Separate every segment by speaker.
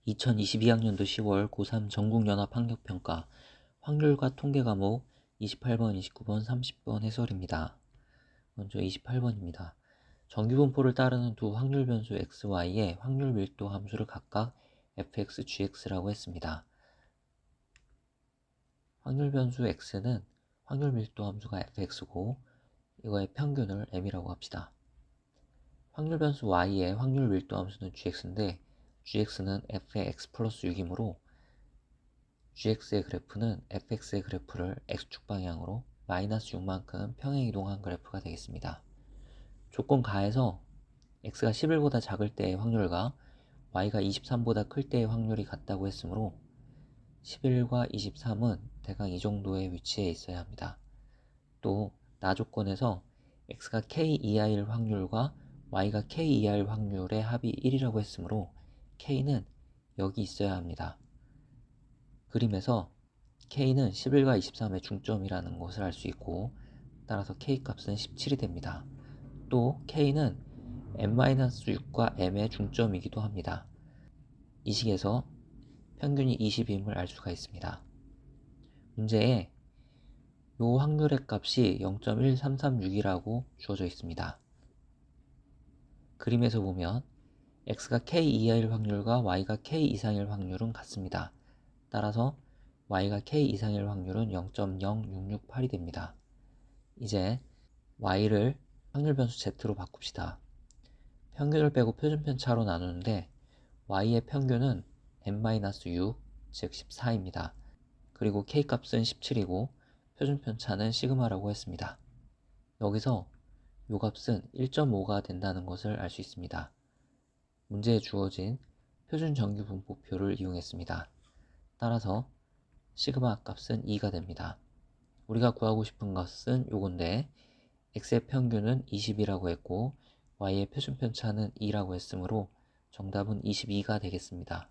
Speaker 1: 2022학년도 10월 고3 전국연합학력평가 확률과 통계 과목 28번, 29번, 30번 해설입니다. 먼저 28번입니다. 정규분포를 따르는 두 확률 변수 x, y의 확률 밀도 함수를 각각 fx, gx라고 했습니다. 확률 변수 x는 확률 밀도 함수가 fx고 이거의 평균을 m이라고 합시다. 확률 변수 y의 확률 밀도 함수는 gx인데 gx는 f의 x 플러스 6이므로 gx의 그래프는 fx의 그래프를 x축 방향으로 마이너스 6만큼 평행이동한 그래프가 되겠습니다. 조건 가에서 x가 11보다 작을 때의 확률과 y가 23보다 클 때의 확률이 같다고 했으므로 11과 23은 대강 이 정도의 위치에 있어야 합니다. 또 나 조건에서 x가 k 이하일 확률과 y가 k 이하일 확률의 합이 1이라고 했으므로 k는 여기 있어야 합니다. 그림에서 k는 11과 23의 중점이라는 것을 알 수 있고 따라서 k 값은 17이 됩니다. 또 k는 n-6과 m의 중점이기도 합니다. 이 식에서 평균이 20임을 알 수가 있습니다. 문제에 이 확률의 값이 0.1336이라고 주어져 있습니다. 그림에서 보면 x가 k 이하일 확률과 y가 k 이상일 확률은 같습니다. 따라서 y가 k 이상일 확률은 0.0668이 됩니다. 이제 y를 확률 변수 z로 바꿉시다. 평균을 빼고 표준편차로 나누는데 y의 평균은 n-6, 즉 14입니다. 그리고 k 값은 17이고 표준편차는 시그마라고 했습니다. 여기서 요 값은 1.5가 된다는 것을 알 수 있습니다. 문제에 주어진 표준정규분포표를 이용했습니다. 따라서 시그마 값은 2가 됩니다. 우리가 구하고 싶은 것은 요건데 x의 평균은 20이라고 했고 y의 표준편차는 2라고 했으므로 정답은 22가 되겠습니다.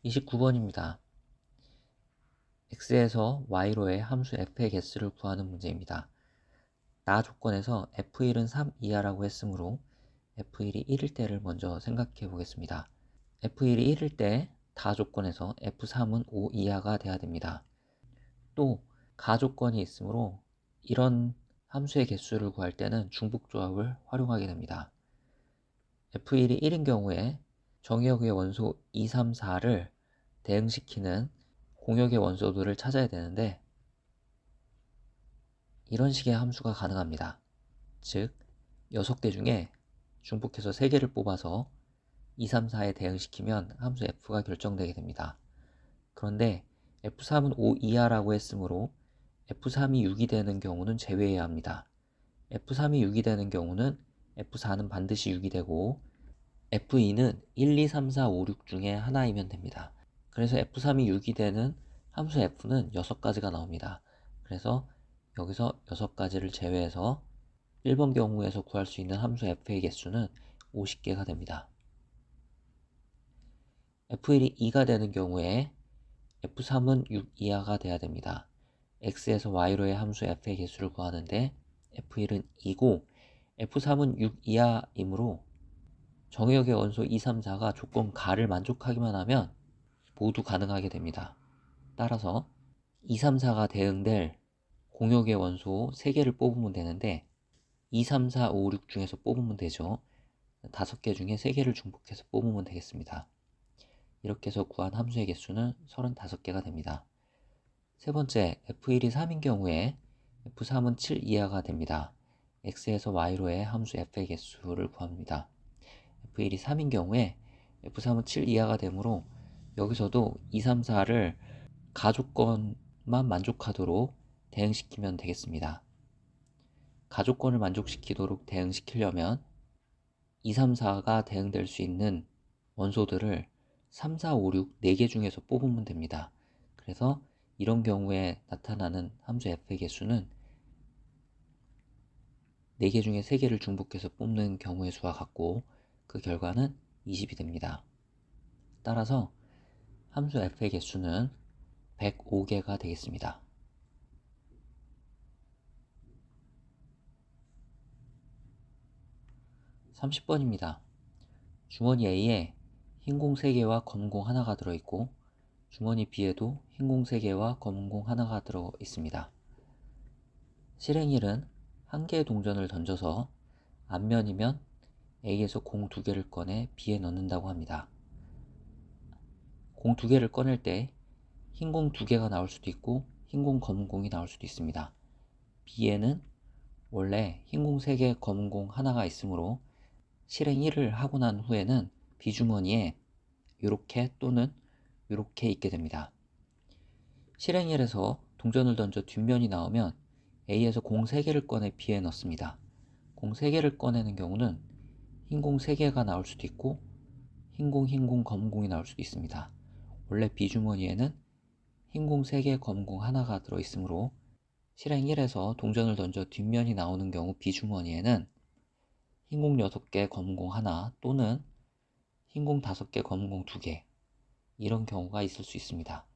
Speaker 1: 29번입니다. x에서 y로의 함수 f의 개수를 구하는 문제입니다. 나 조건에서 f1은 3 이하라고 했으므로 f1이 1일 때를 먼저 생각해 보겠습니다. f1이 1일 때 다 조건에서 f3은 5 이하가 돼야 됩니다. 또 가 조건이 있으므로 이런 함수의 개수를 구할 때는 중복조합을 활용하게 됩니다. f1이 1인 경우에 정의역의 원소 2, 3, 4를 대응시키는 공역의 원소들을 찾아야 되는데 이런 식의 함수가 가능합니다. 즉 6개 중에 중복해서 3개를 뽑아서 2, 3, 4에 대응시키면 함수 f가 결정되게 됩니다. 그런데 f3은 5 이하라고 했으므로 f3이 6이 되는 경우는 제외해야 합니다. f3이 6이 되는 경우는 f4는 반드시 6이 되고 f2는 1, 2, 3, 4, 5, 6 중에 하나이면 됩니다. 그래서 f3이 6이 되는 함수 f는 6가지가 나옵니다. 그래서 여기서 6가지를 제외해서 1번 경우에서 구할 수 있는 함수 f의 개수는 50개가 됩니다. f1이 2가 되는 경우에 f3은 6 이하가 돼야 됩니다. x에서 y로의 함수 f의 개수를 구하는데 f1은 2고 f3은 6 이하이므로 정의역의 원소 2, 3, 4가 조건 가를 만족하기만 하면 모두 가능하게 됩니다. 따라서 2, 3, 4가 대응될 공역의 원소 3개를 뽑으면 되는데 2, 3, 4, 5, 6 중에서 뽑으면 되죠. 5개 중에 3개를 중복해서 뽑으면 되겠습니다. 이렇게 해서 구한 함수의 개수는 35개가 됩니다. 세 번째, f1이 3인 경우에 f3은 7 이하가 됩니다. x에서 y로의 함수 f의 개수를 구합니다. f1이 3인 경우에 f3은 7 이하가 되므로 여기서도 2, 3, 4를 가조건만 만족하도록 대응시키면 되겠습니다. 가조건을 만족시키도록 대응시키려면 2, 3, 4가 대응될 수 있는 원소들을 3, 4, 5, 6 4개 중에서 뽑으면 됩니다. 그래서 이런 경우에 나타나는 함수 f의 개수는 4개 중에 3개를 중복해서 뽑는 경우의 수와 같고 그 결과는 20이 됩니다. 따라서 함수 f의 개수는 105개가 되겠습니다. 30번입니다. 주머니 A에 흰 공 3개와 검은 공 하나가 들어있고 주머니 B에도 흰 공 3개와 검은 공 하나가 들어있습니다. 실행 1은 한 개의 동전을 던져서 앞면이면 A에서 공 2개를 꺼내 B에 넣는다고 합니다. 공 2개를 꺼낼 때 흰 공 2개가 나올 수도 있고 흰 공, 검은 공이 나올 수도 있습니다. B에는 원래 흰 공 3개, 검은 공 하나가 있으므로 실행 1을 하고 난 후에는 B주머니에 이렇게 또는 이렇게 있게 됩니다. 실행 1에서 동전을 던져 뒷면이 나오면 A에서 공 3개를 꺼내 B에 넣습니다. 공 3개를 꺼내는 경우는 흰 공 3개가 나올 수도 있고 흰 공, 검은 공이 나올 수도 있습니다. 원래 B주머니에는 흰 공 3개, 검은 공 하나가 들어있으므로 실행 1에서 동전을 던져 뒷면이 나오는 경우 B주머니에는 흰 공 6개, 검은 공 하나 또는 흰 공 5개, 검은 공 2개 이런 경우가 있을 수 있습니다.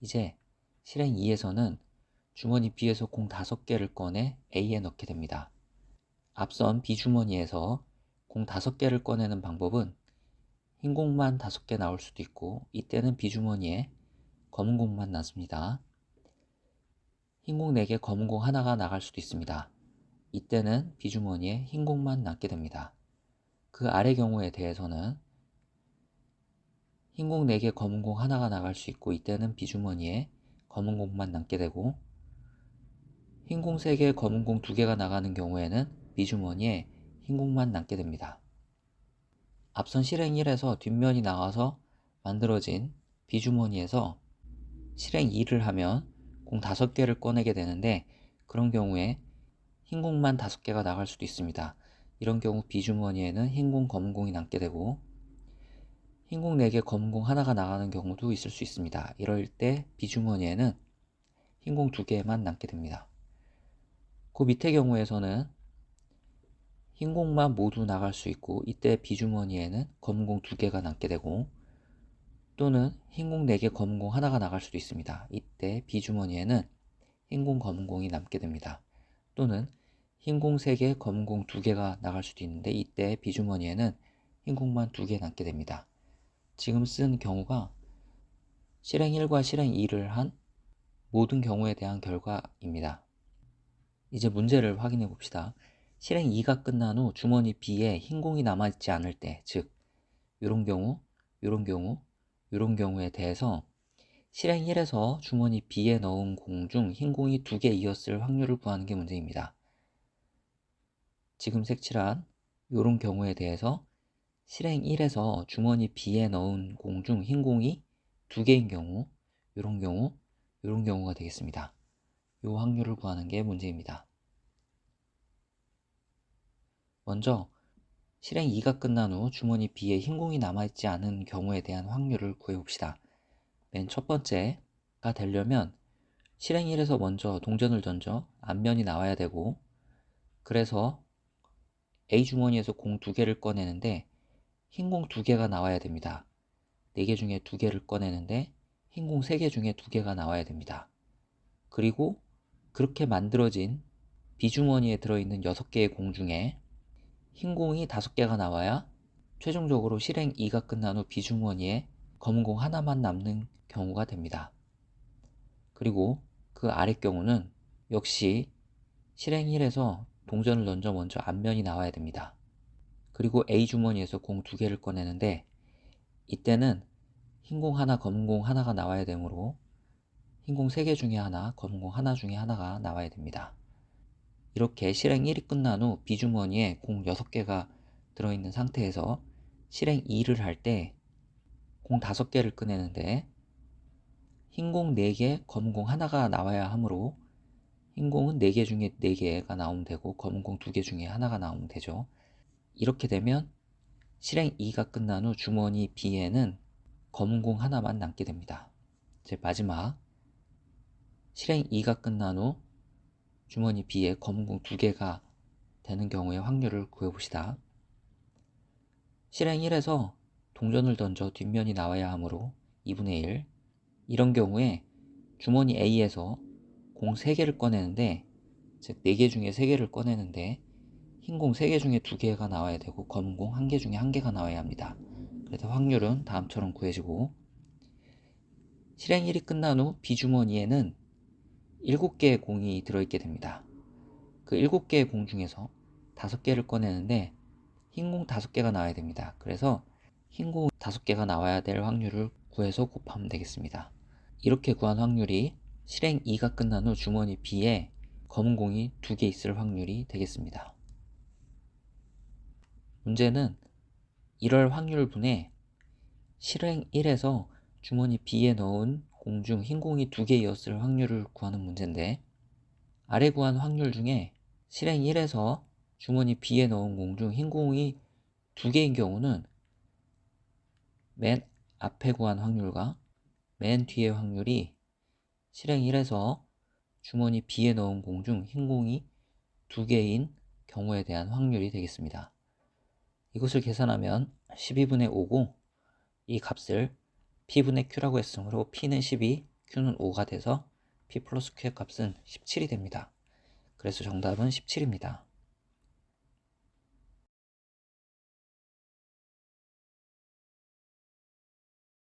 Speaker 1: 이제 실행 2에서는 주머니 B에서 공 5개를 꺼내 A에 넣게 됩니다. 앞선 B주머니에서 공 5개를 꺼내는 방법은 흰 공만 5개 나올 수도 있고 이때는 B주머니에 검은 공만 남습니다. 흰 공 4개, 검은 공 하나가 나갈 수도 있습니다. 이때는 B주머니에 흰 공만 남게 됩니다. 그 아래 경우에 대해서는 흰 공 4개, 검은 공 하나가 나갈 수 있고 이때는 B주머니에 검은 공만 남게 되고 흰 공 3개, 검은 공 2개가 나가는 경우에는 B주머니에 흰 공만 남게 됩니다. 앞선 실행 1에서 뒷면이 나와서 만들어진 B주머니에서 실행 2를 하면 공 5개를 꺼내게 되는데 그런 경우에 흰 공만 5개가 나갈 수도 있습니다. 이런 경우 B주머니에는 흰 공, 검은 공이 남게 되고 흰 공 4개, 검은 공 하나가 나가는 경우도 있을 수 있습니다. 이럴 때 B주머니에는 흰 공 2개만 남게 됩니다. 그 밑의 경우에서는 흰 공만 모두 나갈 수 있고 이때 B주머니에는 검은 공 2개가 남게 되고 또는 흰 공 4개, 검은 공 하나가 나갈 수도 있습니다. 이때 B주머니에는 흰 공, 검은 공이 남게 됩니다. 또는 흰 공 3개, 검은 공 2개가 나갈 수도 있는데 이때 B주머니에는 흰 공만 2개 남게 됩니다. 지금 쓴 경우가 실행 1과 실행 2를 한 모든 경우에 대한 결과입니다. 이제 문제를 확인해 봅시다. 실행 2가 끝난 후 주머니 B에 흰 공이 남아있지 않을 때, 즉 이런 경우, 이런 경우, 이런 경우에 대해서 실행 1에서 주머니 B에 넣은 공 중 흰 공이 2개 이었을 확률을 구하는 게 문제입니다. 지금 색칠한 이런 경우에 대해서 실행 1에서 주머니 B에 넣은 공 중 흰 공이 2개인 경우, 이런 경우, 이런 경우가 되겠습니다. 이 확률을 구하는 게 문제입니다. 먼저 실행 2가 끝난 후 주머니 B에 흰 공이 남아있지 않은 경우에 대한 확률을 구해봅시다. 맨 첫 번째가 되려면 실행 1에서 먼저 동전을 던져 앞면이 나와야 되고 그래서 A 주머니에서 공 2개를 꺼내는데 흰 공 2개가 나와야 됩니다. 4개 중에 2개를 꺼내는데 흰 공 3개 중에 2개가 나와야 됩니다. 그리고 그렇게 만들어진 B주머니에 들어있는 6개의 공 중에 흰 공이 5개가 나와야 최종적으로 실행 2가 끝난 후 B주머니에 검은 공 하나만 남는 경우가 됩니다. 그리고 그 아래 경우는 역시 실행 1에서 동전을 던져 먼저 앞면이 나와야 됩니다. 그리고 A 주머니에서 공 2개를 꺼내는데 이때는 흰 공 하나, 검은 공 하나가 나와야 되므로 흰 공 3개 중에 하나, 검은 공 하나 중에 하나가 나와야 됩니다. 이렇게 실행 1이 끝난 후 B주머니에 공 6개가 들어있는 상태에서 실행 2를 할 때 공 5개를 꺼내는데 흰 공 4개, 검은 공 하나가 나와야 하므로 흰 공은 4개 중에 4개가 나오면 되고 검은 공 2개 중에 하나가 나오면 되죠. 이렇게 되면 실행 2가 끝난 후 주머니 B에는 검은 공 하나만 남게 됩니다. 이제 마지막 실행 2가 끝난 후 주머니 B에 검은 공 2개가 되는 경우의 확률을 구해봅시다. 실행 1에서 동전을 던져 뒷면이 나와야 하므로 2분의 1 이런 경우에 주머니 A에서 공 3개를 꺼내는데 즉 4개 중에 3개를 꺼내는데 흰 공 3개 중에 2개가 나와야 되고 검은 공 1개 중에 1개가 나와야 합니다. 그래서 확률은 다음처럼 구해지고, 실행 1이 끝난 후 B주머니에는 7개의 공이 들어있게 됩니다. 그 7개의 공 중에서 5개를 꺼내는데 흰 공 5개가 나와야 됩니다. 그래서 흰 공 5개가 나와야 될 확률을 구해서 곱하면 되겠습니다. 이렇게 구한 확률이 실행 2가 끝난 후 주머니 B에 검은 공이 2개 있을 확률이 되겠습니다. 문제는 이럴 확률분에 실행 1에서 주머니 B에 넣은 공 중 흰 공이 2개였을 확률을 구하는 문제인데, 아래 구한 확률 중에 실행 1에서 주머니 B에 넣은 공 중 흰 공이 2개인 경우는 맨 앞에 구한 확률과 맨 뒤의 확률이 실행 1에서 주머니 B에 넣은 공 중 흰 공이 2개인 경우에 대한 확률이 되겠습니다. 이것을 계산하면 12분의 5고 이 값을 P분의 Q라고 했으므로 P는 12, Q는 5가 돼서 P 플러스 Q의 값은 17이 됩니다. 그래서 정답은 17입니다.